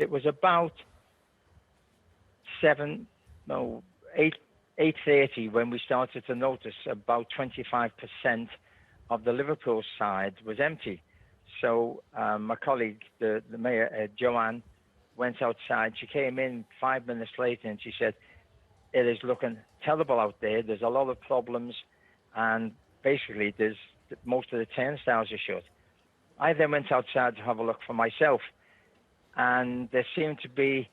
It was about 7, no, 8:30 when we started to notice about 25% of the Liverpool side was empty. So my colleague, the mayor, Joanne, went outside. She came in 5 minutes later and she said, "It is looking terrible out there. There's a lot of problems, and basically most of the turnstiles are shut." I then went outside to have a look for myself, and there seemed to be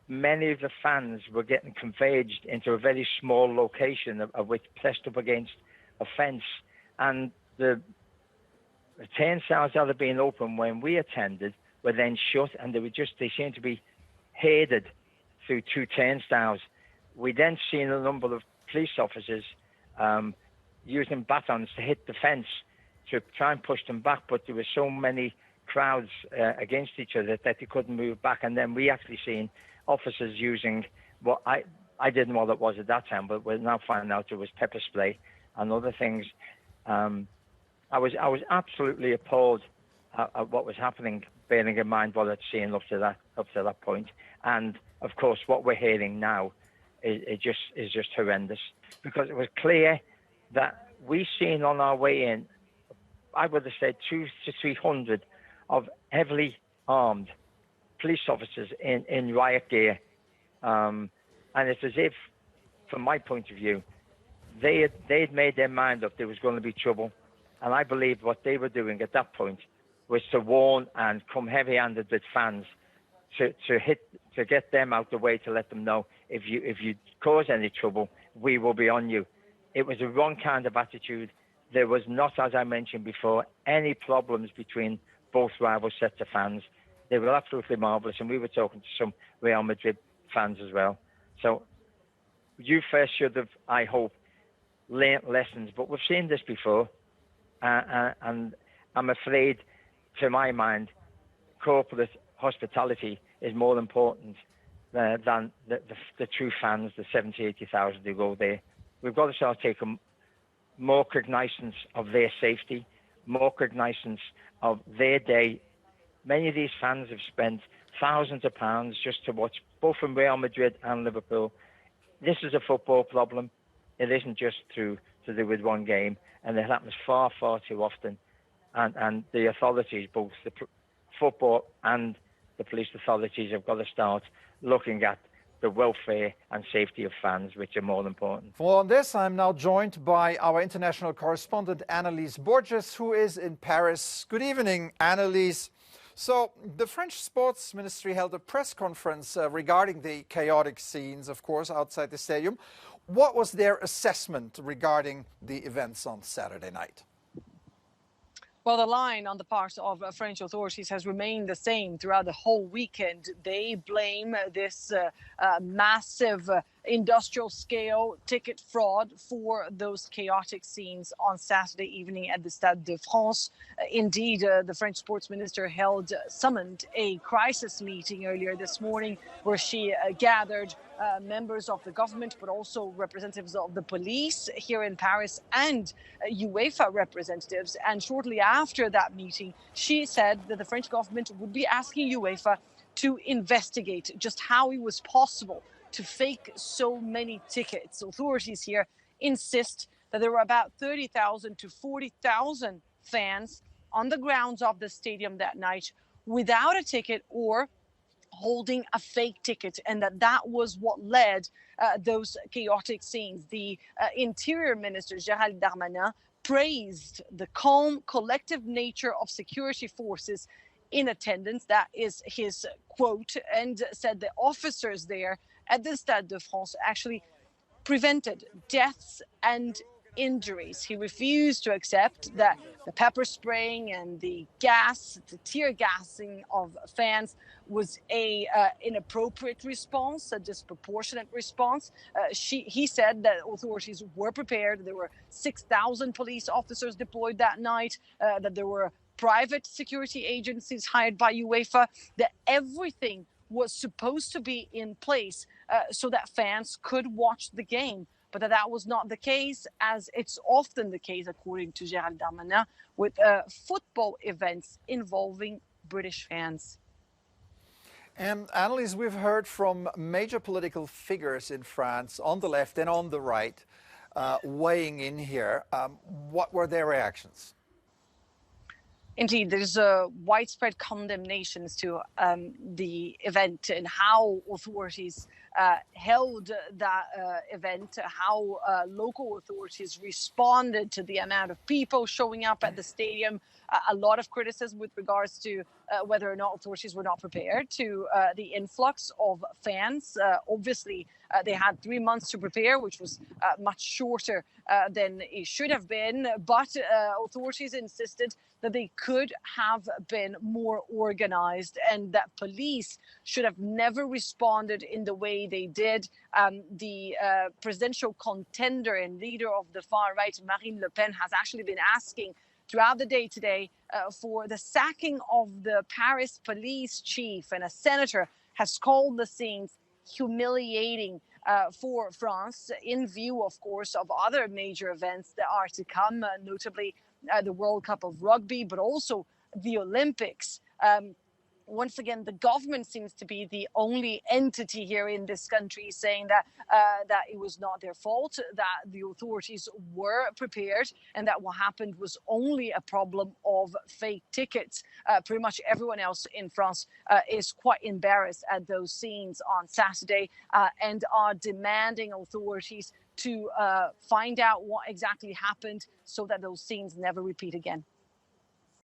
many of the fans were getting converged into a very small location of which pressed up against a fence, and the turnstiles that had been open when we attended were then shut, and they seemed to be herded through 2 turnstiles. We then seen a number of police officers using batons to hit the fence to try and push them back, but there were so many crowds against each other that they couldn't move back. And then we actually seen officers using what I didn't know what it was at that time, but we're now finding out it was pepper spray and other things. I was absolutely appalled at what was happening, bearing in mind what I'd seen up to that point. And of course, what we're hearing now is just horrendous, because it was clear that we seen on our way in, I would have said 200 to 300 of heavily armed police officers in riot gear, and it's as if, from my point of view, they had made their mind up there was going to be trouble. And I believe what they were doing at that point was to warn and come heavy-handed with fans to get them out the way, to let them know, if you cause any trouble, we will be on you. It was a wrong kind of attitude. There was not, as I mentioned before, any problems between both rival sets of fans. They were absolutely marvellous, and we were talking to some Real Madrid fans as well. So you first should have, I hope, learnt lessons. But we've seen this before. And I'm afraid, to my mind, corporate hospitality is more important than the true fans, the 70,000, 80,000 who go there. We've got to start taking more cognizance of their safety, more cognizance of their day. Many of these fans have spent thousands of pounds just to watch both from Real Madrid and Liverpool. This is a football problem. It isn't just to do with one game, and it happens far, far too often. And the authorities, both the football and the police authorities, have got to start looking at the welfare and safety of fans, which are more important. For this, I'm now joined by our international correspondent, Annelies Borges, who is in Paris. Good evening, Annelies. So the French Sports Ministry held a press conference regarding the chaotic scenes, of course, outside the stadium. What was their assessment regarding the events on Saturday night? Well, the line on the part of French authorities has remained the same throughout the whole weekend. They blame this massive industrial scale ticket fraud for those chaotic scenes on Saturday evening at the Stade de France. Indeed, the French sports minister summoned a crisis meeting earlier this morning where she gathered members of the government, but also representatives of the police here in Paris and UEFA representatives. And shortly after that meeting, she said that the French government would be asking UEFA to investigate just how it was possible to fake so many tickets. Authorities here insist that there were about 30,000 to 40,000 fans on the grounds of the stadium that night without a ticket or holding a fake ticket, and that was what led those chaotic scenes. The Interior Minister, Gérald Darmanin, praised the calm, collective nature of security forces in attendance. That is his quote, and said the officers there at the Stade de France actually prevented deaths and injuries. He refused to accept that the pepper spraying and the tear gassing of fans was a inappropriate response, a disproportionate response. He said that authorities were prepared. There were 6,000 police officers deployed that night, that there were private security agencies hired by UEFA, that everything was supposed to be in place so that fans could watch the game. But that was not the case, as it's often the case, according to Gérald Darmanin, with football events involving British fans. And Annelies, we've heard from major political figures in France on the left and on the right weighing in here. What were their reactions? Indeed, there's widespread condemnations to the event and how authorities held that event, how local authorities responded to the amount of people showing up at the stadium. A lot of criticism with regards to whether or not authorities were not prepared to the influx of fans. Obviously, they had 3 months to prepare, which was much shorter than it should have been. But authorities insisted that they could have been more organized and that police should have never responded in the way they did. The presidential contender and leader of the far right, Marine Le Pen, has actually been asking throughout the day today for the sacking of the Paris police chief, and a senator has called the scenes humiliating for France, in view, of course, of other major events that are to come, notably the World Cup of Rugby, but also the Olympics. Once again, the government seems to be the only entity here in this country saying that that it was not their fault, that the authorities were prepared, and that what happened was only a problem of fake tickets. Pretty much everyone else in France is quite embarrassed at those scenes on Saturday and are demanding authorities to find out what exactly happened so that those scenes never repeat again.